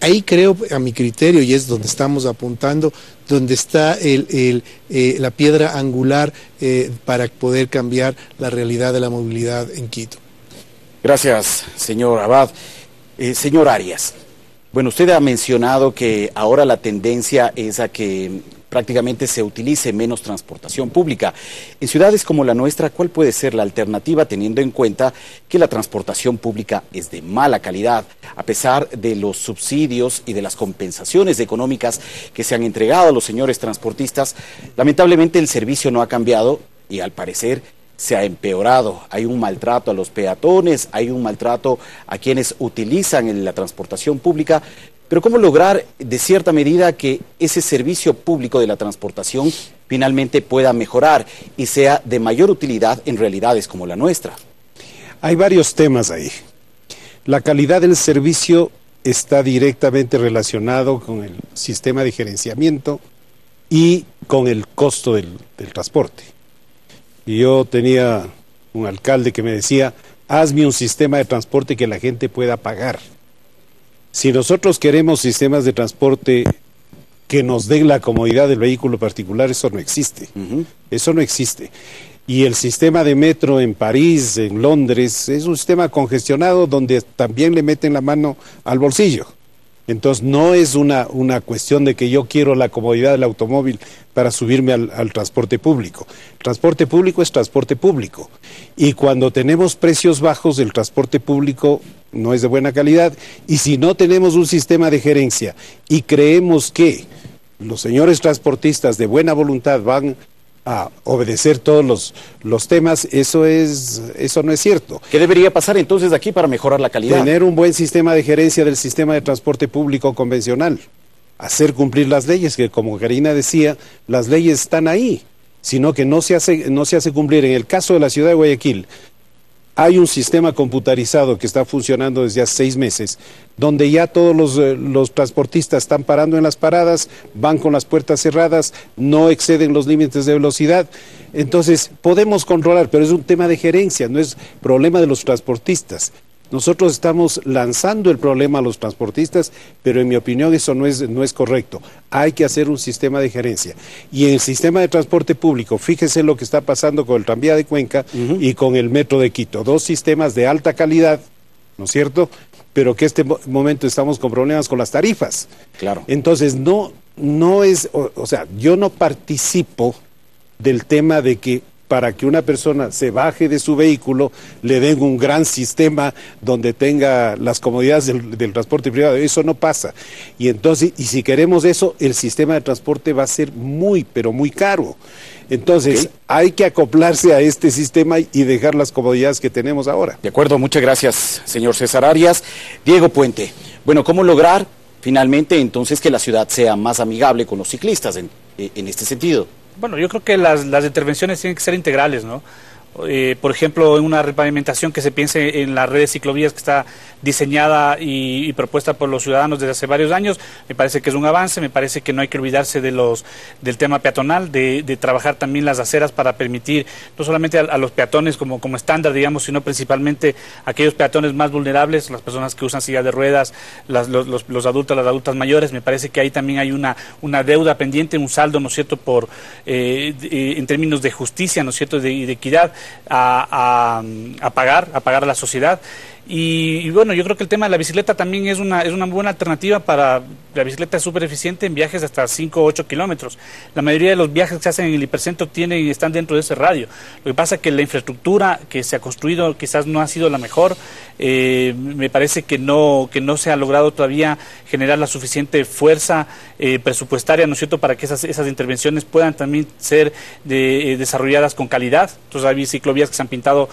Ahí creo, a mi criterio, y es donde estamos apuntando, donde está la piedra angular para poder cambiar la realidad de la movilidad en Quito. Gracias, señor Abad. Señor Arias, bueno, usted ha mencionado que ahora la tendencia es a que prácticamente se utilice menos transportación pública. En ciudades como la nuestra, ¿cuál puede ser la alternativa, teniendo en cuenta que la transportación pública es de mala calidad, a pesar de los subsidios y de las compensaciones económicas que se han entregado a los señores transportistas? Lamentablemente el servicio no ha cambiado y al parecer se ha empeorado. Hay un maltrato a los peatones, hay un maltrato a quienes utilizan la transportación pública, pero ¿cómo lograr de cierta medida que ese servicio público de la transportación finalmente pueda mejorar y sea de mayor utilidad en realidades como la nuestra? Hay varios temas ahí. La calidad del servicio está directamente relacionado con el sistema de gerenciamiento y con el costo del transporte. Y yo tenía un alcalde que me decía, hazme un sistema de transporte que la gente pueda pagar. Si nosotros queremos sistemas de transporte que nos den la comodidad del vehículo particular, eso no existe. Eso no existe. Y el sistema de metro en París, en Londres, es un sistema congestionado donde también le meten la mano al bolsillo. Entonces no es una cuestión de que yo quiero la comodidad del automóvil para subirme al transporte público. Transporte público es transporte público. Y cuando tenemos precios bajos, el transporte público no es de buena calidad. Y si no tenemos un sistema de gerencia y creemos que los señores transportistas de buena voluntad van a obedecer todos los temas, eso no es cierto. ¿Qué debería pasar entonces aquí para mejorar la calidad? Tener un buen sistema de gerencia del sistema de transporte público convencional, hacer cumplir las leyes, que como Karina decía, las leyes están ahí, sino que no se hace cumplir. En el caso de la ciudad de Guayaquil, hay un sistema computarizado que está funcionando desde hace 6 meses, donde ya todos los transportistas están parando en las paradas, van con las puertas cerradas, no exceden los límites de velocidad. Entonces, podemos controlar, pero es un tema de gerencia, no es problema de los transportistas. Nosotros estamos lanzando el problema a los transportistas, pero en mi opinión eso no es correcto. Hay que hacer un sistema de gerencia. Y en el sistema de transporte público, fíjese lo que está pasando con el tranvía de Cuenca y con el metro de Quito. 2 sistemas de alta calidad, ¿no es cierto? Pero que este momento estamos con problemas con las tarifas. Claro. Entonces, no es, o sea, yo no participo del tema de que para que una persona se baje de su vehículo, le den un gran sistema donde tenga las comodidades del transporte privado. Eso no pasa. Y entonces, y si queremos eso, el sistema de transporte va a ser muy, pero muy caro. Entonces, hay que acoplarse a este sistema y dejar las comodidades que tenemos ahora. De acuerdo, muchas gracias, señor César Arias. Diego Puente, bueno, ¿cómo lograr finalmente entonces que la ciudad sea más amigable con los ciclistas en este sentido? Bueno, yo creo que las intervenciones tienen que ser integrales, ¿no? Por ejemplo, en una repavimentación que se piense en la red de ciclovías que está diseñada y propuesta por los ciudadanos desde hace varios años, me parece que es un avance. Me parece que no hay que olvidarse del tema peatonal, de trabajar también las aceras para permitir no solamente a los peatones como estándar, digamos, sino principalmente a aquellos peatones más vulnerables, las personas que usan silla de ruedas, los adultos, las adultas mayores. Me parece que ahí también hay una deuda pendiente, un saldo, ¿no es cierto?, en términos de justicia, ¿no es cierto?, de equidad a pagar a la sociedad. Y bueno, yo creo que el tema de la bicicleta también es una buena alternativa para... La bicicleta es súper eficiente en viajes de hasta 5 o 8 kilómetros. La mayoría de los viajes que se hacen en el hipercentro están dentro de ese radio. Lo que pasa es que la infraestructura que se ha construido quizás no ha sido la mejor. Me parece que no se ha logrado todavía generar la suficiente fuerza presupuestaria, ¿no es cierto?, para que esas intervenciones puedan también ser desarrolladas con calidad. Entonces hay ciclovías que se han pintado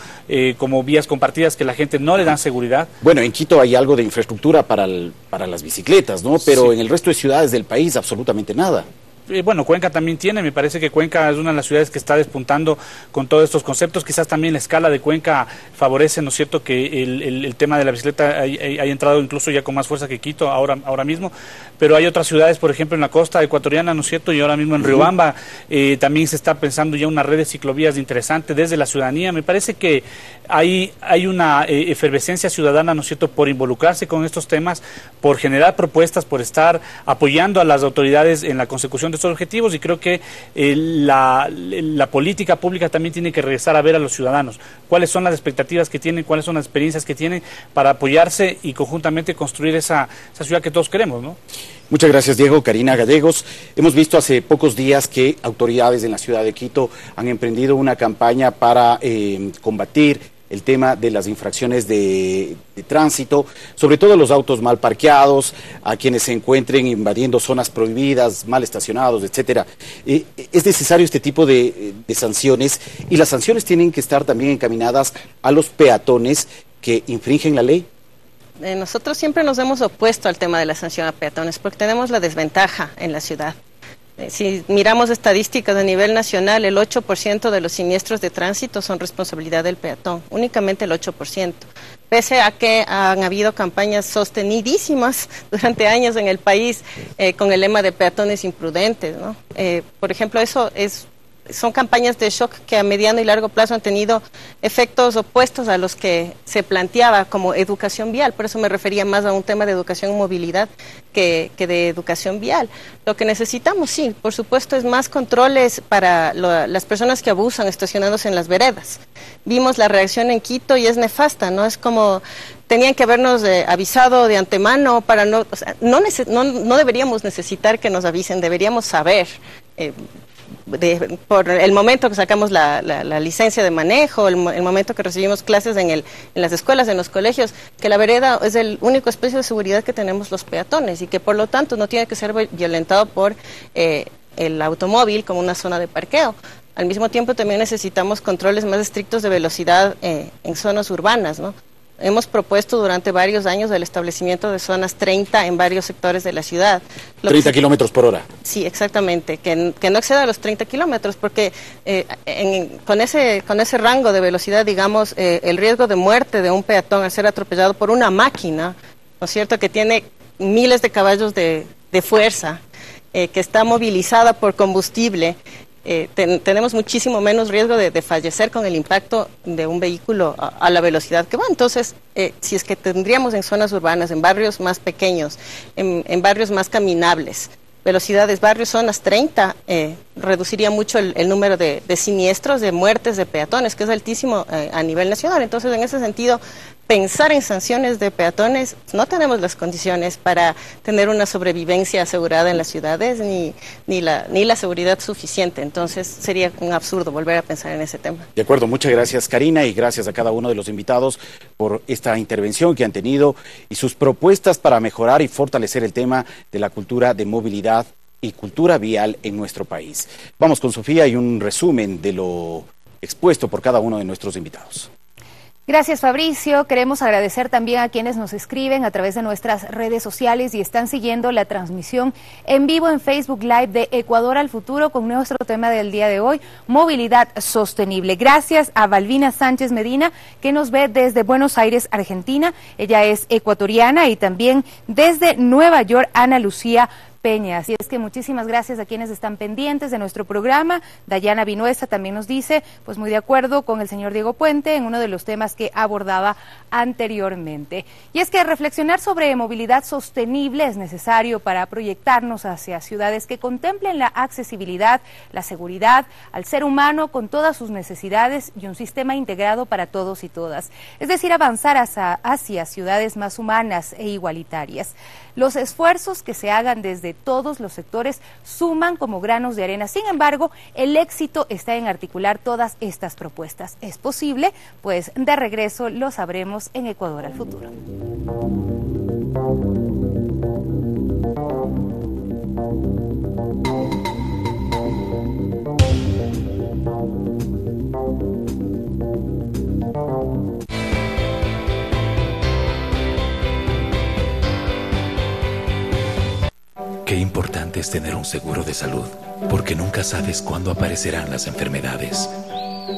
como vías compartidas que la gente no le dan seguridad. Bueno, en Quito hay algo de infraestructura para las bicicletas, ¿no? Pero en el resto de ciudades del país absolutamente nada. Bueno, Cuenca también tiene, me parece que Cuenca es una de las ciudades que está despuntando con todos estos conceptos. Quizás también la escala de Cuenca favorece, ¿no es cierto?, que el tema de la bicicleta haya entrado incluso ya con más fuerza que Quito ahora mismo. Pero hay otras ciudades, por ejemplo, en la costa ecuatoriana, ¿no es cierto?, y ahora mismo en Riobamba también se está pensando ya una red de ciclovías interesante desde la ciudadanía. Me parece que hay una efervescencia ciudadana, ¿no es cierto?, por involucrarse con estos temas, por generar propuestas, por estar apoyando a las autoridades en la consecución de estos objetivos, y creo que la política pública también tiene que regresar a ver a los ciudadanos cuáles son las expectativas que tienen, cuáles son las experiencias que tienen para apoyarse y conjuntamente construir esa ciudad que todos queremos, ¿no? Muchas gracias, Diego. Karina Gallegos, hemos visto hace pocos días que autoridades en la ciudad de Quito han emprendido una campaña para combatir el tema de las infracciones de tránsito, sobre todo los autos mal parqueados, a quienes se encuentren invadiendo zonas prohibidas, mal estacionados, etcétera. Es necesario este tipo de sanciones, y las sanciones tienen que estar también encaminadas a los peatones que infringen la ley. Nosotros siempre nos hemos opuesto al tema de la sanción a peatones porque tenemos la desventaja en la ciudad. Si miramos estadísticas a nivel nacional, el 8% de los siniestros de tránsito son responsabilidad del peatón, únicamente el 8%. Pese a que han habido campañas sostenidísimas durante años en el país con el lema de peatones imprudentes, ¿no? Por ejemplo, son campañas de shock que a mediano y largo plazo han tenido efectos opuestos a los que se planteaba como educación vial. Por eso me refería más a un tema de educación y movilidad que de educación vial. Lo que necesitamos, sí, por supuesto, es más controles para las personas que abusan estacionándose en las veredas. Vimos la reacción en Quito y es nefasta, ¿no? Es como tenían que habernos avisado de antemano para no deberíamos necesitar que nos avisen, deberíamos saber. Por el momento que sacamos la licencia de manejo, el momento que recibimos clases en las escuelas, en los colegios, que la vereda es el único espacio de seguridad que tenemos los peatones y que por lo tanto no tiene que ser violentado por el automóvil como una zona de parqueo. Al mismo tiempo también necesitamos controles más estrictos de velocidad en zonas urbanas, ¿no? Hemos propuesto durante varios años el establecimiento de zonas 30 en varios sectores de la ciudad. 30 kilómetros por hora. Sí, exactamente, que no exceda los 30 kilómetros, porque con ese rango de velocidad, digamos, el riesgo de muerte de un peatón al ser atropellado por una máquina, ¿no es cierto?, que tiene miles de caballos de fuerza, que está movilizada por combustible, tenemos muchísimo menos riesgo de fallecer con el impacto de un vehículo a la velocidad que va. Entonces, si es que tendríamos en zonas urbanas, en barrios más pequeños, en barrios más caminables, velocidades, barrios, zonas 30, reduciría mucho el número de siniestros, de muertes de peatones, que es altísimo a nivel nacional. Entonces, en ese sentido, pensar en sanciones de peatones, no tenemos las condiciones para tener una sobrevivencia asegurada en las ciudades, ni la seguridad suficiente. Entonces, sería un absurdo volver a pensar en ese tema. De acuerdo, muchas gracias, Karina, y gracias a cada uno de los invitados por esta intervención que han tenido y sus propuestas para mejorar y fortalecer el tema de la cultura de movilidad y cultura vial en nuestro país. Vamos con Sofía y un resumen de lo expuesto por cada uno de nuestros invitados. Gracias, Fabricio. Queremos agradecer también a quienes nos escriben a través de nuestras redes sociales y están siguiendo la transmisión en vivo en Facebook Live de Ecuador al Futuro con nuestro tema del día de hoy, movilidad sostenible. Gracias a Balbina Sánchez Medina, que nos ve desde Buenos Aires, Argentina. Ella es ecuatoriana, y también desde Nueva York, Ana Lucía Peña. Así es que muchísimas gracias a quienes están pendientes de nuestro programa. Dayana Vinuesa también nos dice, pues muy de acuerdo con el señor Diego Puente en uno de los temas que abordaba anteriormente. Y es que reflexionar sobre movilidad sostenible es necesario para proyectarnos hacia ciudades que contemplen la accesibilidad, la seguridad, al ser humano con todas sus necesidades y un sistema integrado para todos y todas. Es decir, avanzar hacia ciudades más humanas e igualitarias. Los esfuerzos que se hagan desde todos los sectores suman como granos de arena. Sin embargo, el éxito está en articular todas estas propuestas. ¿Es posible? Pues de regreso lo sabremos en Ecuador al Futuro. Qué importante es tener un seguro de salud, porque nunca sabes cuándo aparecerán las enfermedades.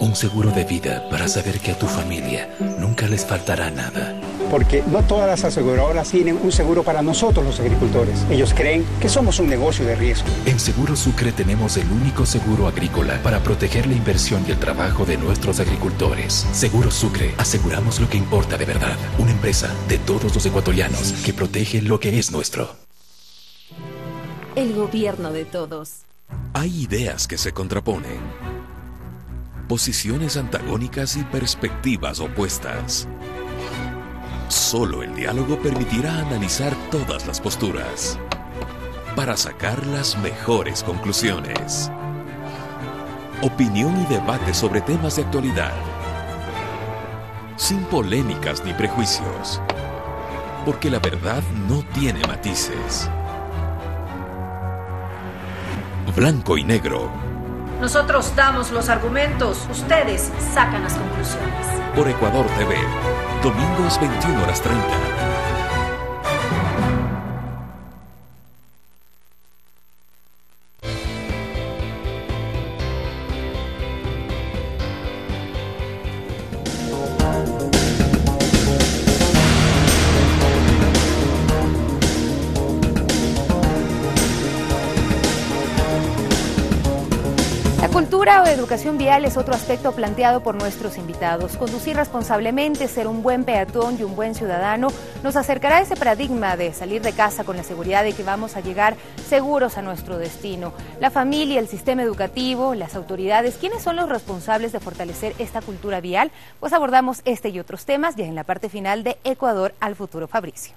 Un seguro de vida para saber que a tu familia nunca les faltará nada. Porque no todas las aseguradoras tienen un seguro para nosotros los agricultores. Ellos creen que somos un negocio de riesgo. En Seguro Sucre tenemos el único seguro agrícola para proteger la inversión y el trabajo de nuestros agricultores. Seguro Sucre, aseguramos lo que importa de verdad. Una empresa de todos los ecuatorianos que protege lo que es nuestro. El gobierno de todos. Hay ideas que se contraponen, posiciones antagónicas y perspectivas opuestas. Solo el diálogo permitirá analizar todas las posturas para sacar las mejores conclusiones. Opinión y debate sobre temas de actualidad, sin polémicas ni prejuicios, porque la verdad no tiene matices. Blanco y negro. Nosotros damos los argumentos, ustedes sacan las conclusiones. Por Ecuador TV, domingos 21:30. La cultura o educación vial es otro aspecto planteado por nuestros invitados. Conducir responsablemente, ser un buen peatón y un buen ciudadano nos acercará a ese paradigma de salir de casa con la seguridad de que vamos a llegar seguros a nuestro destino. La familia, el sistema educativo, las autoridades, ¿quiénes son los responsables de fortalecer esta cultura vial? Pues abordamos este y otros temas ya en la parte final de Ecuador al futuro. Fabricio.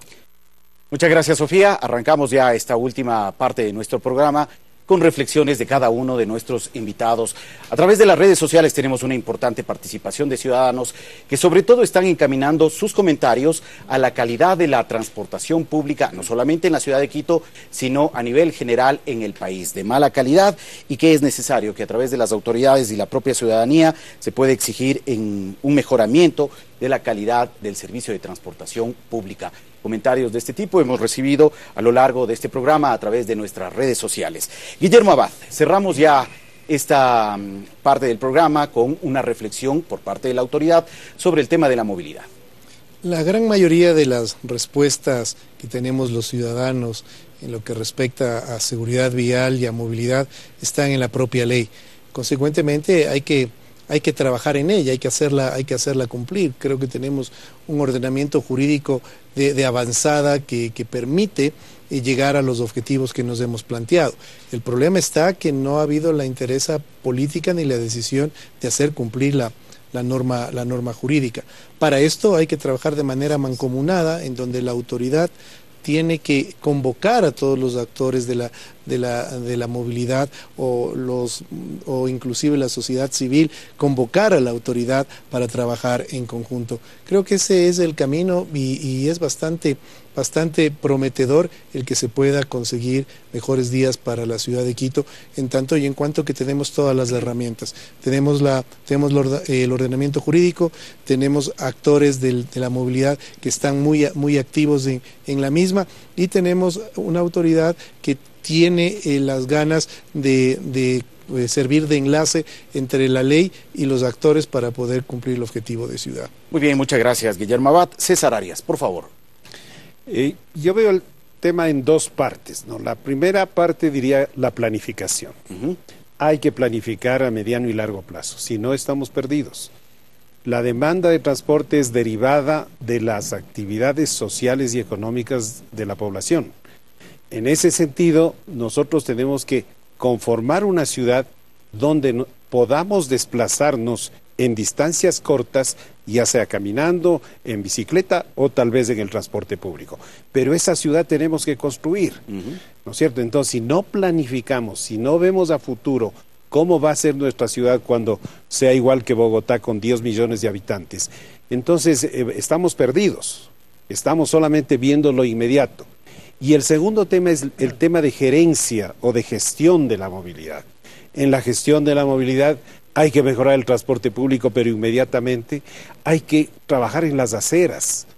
Muchas gracias, Sofía. Arrancamos ya esta última parte de nuestro programa con reflexiones de cada uno de nuestros invitados. A través de las redes sociales tenemos una importante participación de ciudadanos que sobre todo están encaminando sus comentarios a la calidad de la transportación pública, no solamente en la ciudad de Quito, sino a nivel general en el país, de mala calidad, y que es necesario que a través de las autoridades y la propia ciudadanía se pueda exigir en un mejoramiento de la calidad del servicio de transportación pública. Comentarios de este tipo hemos recibido a lo largo de este programa a través de nuestras redes sociales. Guillermo Abad, cerramos ya esta parte del programa con una reflexión por parte de la autoridad sobre el tema de la movilidad. La gran mayoría de las respuestas que tenemos los ciudadanos en lo que respecta a seguridad vial y a movilidad están en la propia ley. Consecuentemente hay que trabajar en ella, hay que hacerla cumplir. Creo que tenemos un ordenamiento jurídico de avanzada que permite llegar a los objetivos que nos hemos planteado. El problema está que no ha habido la interesa política ni la decisión de hacer cumplir la norma jurídica. Para esto hay que trabajar de manera mancomunada, en donde la autoridad tiene que convocar a todos los actores de la movilidad o inclusive la sociedad civil, convocar a la autoridad para trabajar en conjunto. Creo que ese es el camino y es bastante prometedor el que se pueda conseguir mejores días para la ciudad de Quito, en tanto y en cuanto que tenemos todas las herramientas. Tenemos el ordenamiento jurídico, tenemos actores de la movilidad que están muy activos en la misma, y tenemos una autoridad que tiene las ganas de servir de enlace entre la ley y los actores para poder cumplir el objetivo de ciudad. Muy bien, muchas gracias, Guillermo Abad. César Arias, por favor. Yo veo el tema en dos partes, ¿no? La primera parte diría la planificación. Hay que planificar a mediano y largo plazo, si no estamos perdidos. La demanda de transporte es derivada de las actividades sociales y económicas de la población. En ese sentido, nosotros tenemos que conformar una ciudad donde podamos desplazarnos en distancias cortas, ya sea caminando, en bicicleta o tal vez en el transporte público. Pero esa ciudad tenemos que construir, ¿no es cierto? Entonces, si no planificamos, si no vemos a futuro cómo va a ser nuestra ciudad cuando sea igual que Bogotá con 10 millones de habitantes, entonces estamos perdidos, estamos solamente viendo lo inmediato. Y el segundo tema es el tema de gerencia o de gestión de la movilidad. En la gestión de la movilidad hay que mejorar el transporte público, pero inmediatamente hay que trabajar en las aceras.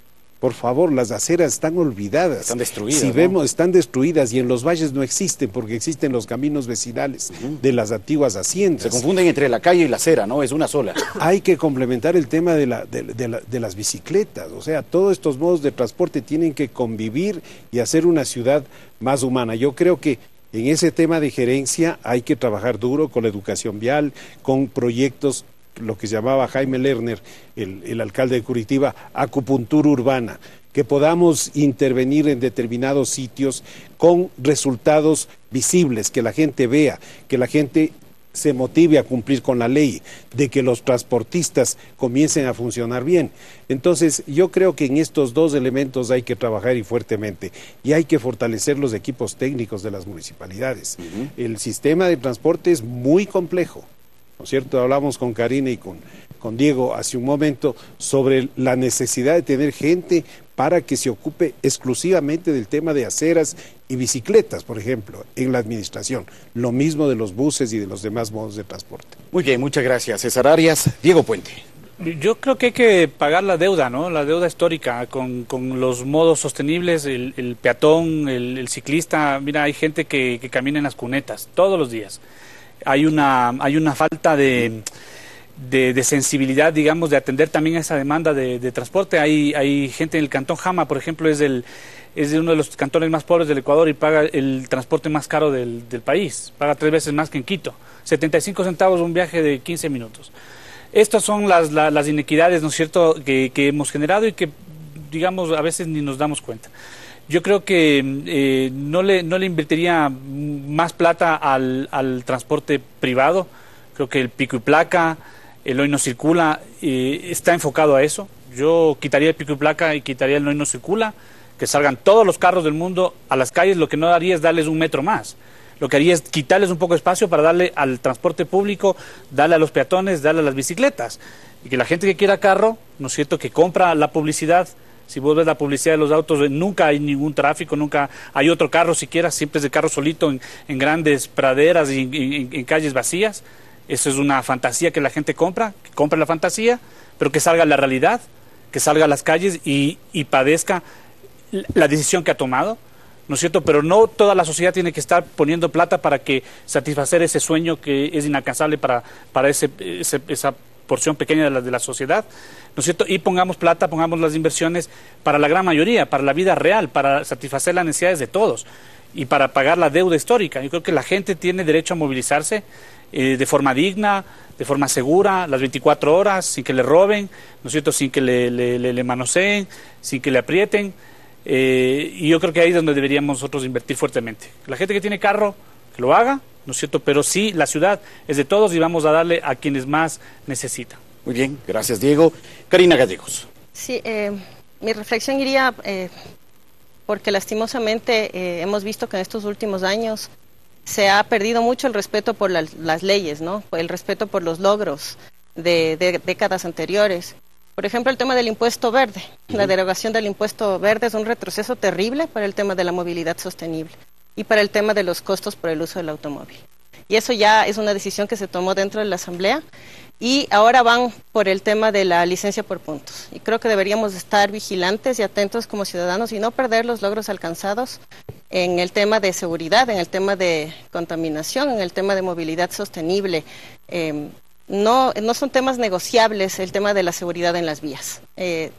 Por favor, las aceras están olvidadas. Están destruidas. Si vemos, están destruidas, y en los valles no existen, porque existen los caminos vecinales de las antiguas haciendas. Se confunden entre la calle y la acera, ¿no? Es una sola. Hay que complementar el tema de las bicicletas. O sea, todos estos modos de transporte tienen que convivir y hacer una ciudad más humana. Yo creo que en ese tema de gerencia hay que trabajar duro con la educación vial, con proyectos, lo que llamaba Jaime Lerner, el alcalde de Curitiba, acupuntura urbana, que podamos intervenir en determinados sitios con resultados visibles, que la gente vea, que la gente se motive a cumplir con la ley, de que los transportistas comiencen a funcionar bien. Entonces, yo creo que en estos dos elementos hay que trabajar y fuertemente, y hay que fortalecer los equipos técnicos de las municipalidades. El sistema de transporte es muy complejo, ¿no es cierto? Hablamos con Karina y con Diego hace un momento sobre la necesidad de tener gente para que se ocupe exclusivamente del tema de aceras y bicicletas, por ejemplo, en la administración. Lo mismo de los buses y de los demás modos de transporte. Muy bien, muchas gracias, César Arias. Diego Puente. Yo creo que hay que pagar la deuda, ¿no? La deuda histórica con los modos sostenibles, el peatón, el ciclista. Mira, hay gente que camina en las cunetas todos los días. Hay una falta de sensibilidad, digamos, de atender también a esa demanda de transporte. Hay gente en el Cantón Jama, por ejemplo, es el es de uno de los cantones más pobres del Ecuador y paga el transporte más caro del país. Paga 3 veces más que en Quito. 75 centavos un viaje de 15 minutos. Estas son las inequidades, ¿no es cierto?, que hemos generado y que, digamos, a veces ni nos damos cuenta. Yo creo que no le invertiría más plata al transporte privado. Creo que el pico y placa, el hoy no circula, está enfocado a eso. Yo quitaría el pico y placa y quitaría el hoy no circula, que salgan todos los carros del mundo a las calles. Lo que no haría es darles un metro más. Lo que haría es quitarles un poco de espacio para darle al transporte público, darle a los peatones, darle a las bicicletas. Y que la gente que quiera carro, ¿no es cierto?, que compra la publicidad. Si vos ves la publicidad de los autos, nunca hay ningún tráfico, nunca hay otro carro siquiera, siempre es de carro solito en grandes praderas y en calles vacías. Eso es una fantasía que la gente compra, que compra la fantasía, pero que salga a la realidad, que salga a las calles y padezca la decisión que ha tomado, ¿no es cierto? Pero no toda la sociedad tiene que estar poniendo plata para que satisfacer ese sueño que es inalcanzable para esa porción pequeña de la sociedad, ¿no es cierto? Y pongamos plata, pongamos las inversiones para la gran mayoría, para la vida real, para satisfacer las necesidades de todos y para pagar la deuda histórica. Yo creo que la gente tiene derecho a movilizarse de forma digna, de forma segura, las 24 horas, sin que le roben, ¿no es cierto?, sin que le manoseen, sin que le aprieten. Y yo creo que ahí es donde deberíamos nosotros invertir fuertemente. La gente que tiene carro, que lo haga, ¿no es cierto? Pero sí, la ciudad es de todos y vamos a darle a quienes más necesitan. Muy bien, gracias, Diego. Karina Gallegos. Sí, mi reflexión iría, porque lastimosamente hemos visto que en estos últimos años se ha perdido mucho el respeto por las leyes, ¿no? El respeto por los logros de décadas anteriores. Por ejemplo, el tema del impuesto verde. La derogación del impuesto verde es un retroceso terrible para el tema de la movilidad sostenible y para el tema de los costos por el uso del automóvil. Y eso ya es una decisión que se tomó dentro de la Asamblea y ahora van por el tema de la licencia por puntos. Y creo que deberíamos estar vigilantes y atentos como ciudadanos y no perder los logros alcanzados en el tema de seguridad, en el tema de contaminación, en el tema de movilidad sostenible. No son temas negociables el tema de la seguridad en las vías.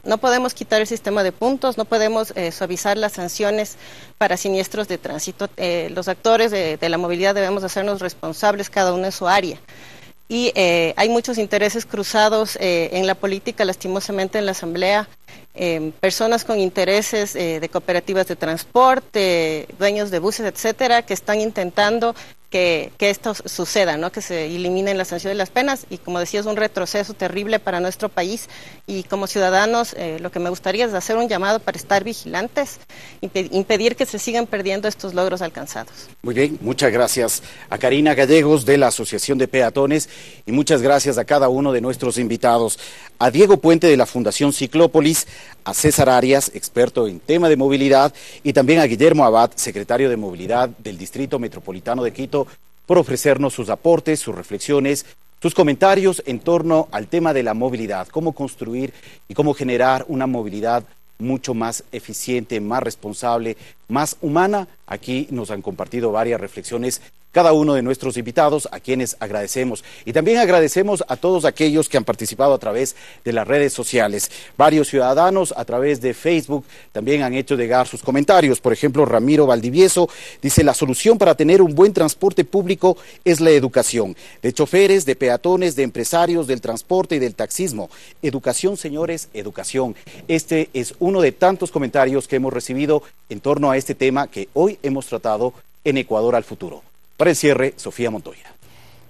No podemos quitar el sistema de puntos, no podemos suavizar las sanciones para siniestros de tránsito. Los actores de la movilidad debemos hacernos responsables cada uno en su área. Y hay muchos intereses cruzados en la política, lastimosamente en la Asamblea. Personas con intereses de cooperativas de transporte, dueños de buses, etcétera, que están intentando que esto suceda, ¿no? Que se eliminen las sanciones y las penas, y como decía, es un retroceso terrible para nuestro país, y como ciudadanos lo que me gustaría es hacer un llamado para estar vigilantes, impedir que se sigan perdiendo estos logros alcanzados. Muy bien, muchas gracias a Karina Gallegos de la Asociación de Peatones y muchas gracias a cada uno de nuestros invitados, a Diego Puente de la Fundación Ciclópolis, a César Arias, experto en tema de movilidad, y también a Guillermo Abad, secretario de Movilidad del Distrito Metropolitano de Quito, por ofrecernos sus aportes, sus reflexiones, sus comentarios en torno al tema de la movilidad, cómo construir y cómo generar una movilidad mucho más eficiente, más responsable, más humana. Aquí nos han compartido varias reflexiones cada uno de nuestros invitados, a quienes agradecemos. Y también agradecemos a todos aquellos que han participado a través de las redes sociales. Varios ciudadanos a través de Facebook también han hecho llegar sus comentarios. Por ejemplo, Ramiro Valdivieso dice: la solución para tener un buen transporte público es la educación, de choferes, de peatones, de empresarios, del transporte y del taxismo. Educación, señores, educación. Este es uno de tantos comentarios que hemos recibido en torno a este tema que hoy hemos tratado en Ecuador al Futuro. Para el cierre, Sofía Montoya.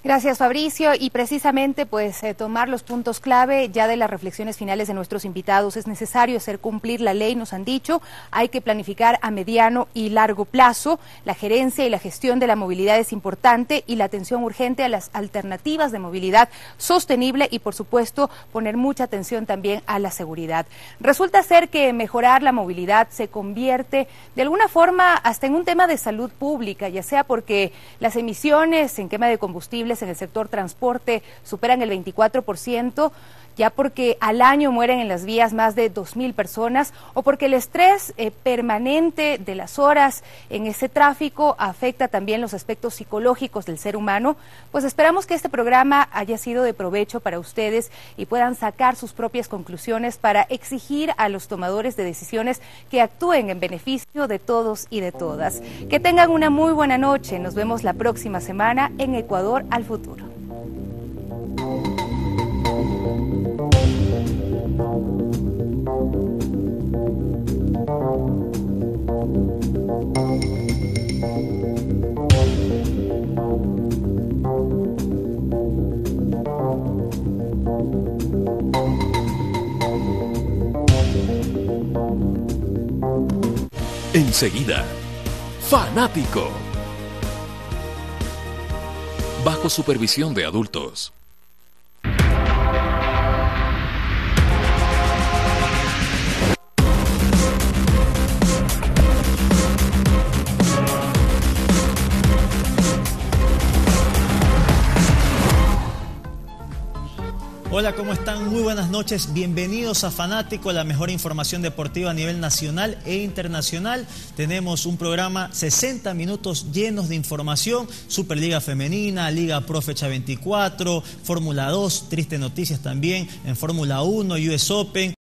Gracias, Fabricio, y precisamente pues tomar los puntos clave ya de las reflexiones finales de nuestros invitados. Es necesario hacer cumplir la ley, nos han dicho, hay que planificar a mediano y largo plazo, la gerencia y la gestión de la movilidad es importante y la atención urgente a las alternativas de movilidad sostenible y por supuesto poner mucha atención también a la seguridad. Resulta ser que mejorar la movilidad se convierte de alguna forma hasta en un tema de salud pública, ya sea porque las emisiones en quema de combustibles laborales en el sector transporte superan el 24%, ya porque al año mueren en las vías más de 2.000 personas, o porque el estrés permanente de las horas en ese tráfico afecta también los aspectos psicológicos del ser humano. Pues esperamos que este programa haya sido de provecho para ustedes y puedan sacar sus propias conclusiones para exigir a los tomadores de decisiones que actúen en beneficio de todos y de todas. Que tengan una muy buena noche. Nos vemos la próxima semana en Ecuador al Futuro. Enseguida, Fanático. Bajo supervisión de adultos. Hola, ¿cómo están? Muy buenas noches. Bienvenidos a Fanático, la mejor información deportiva a nivel nacional e internacional. Tenemos un programa 60 minutos llenos de información. Superliga Femenina, Liga Pro Fecha 24, Fórmula 2, tristes noticias también en Fórmula 1, US Open,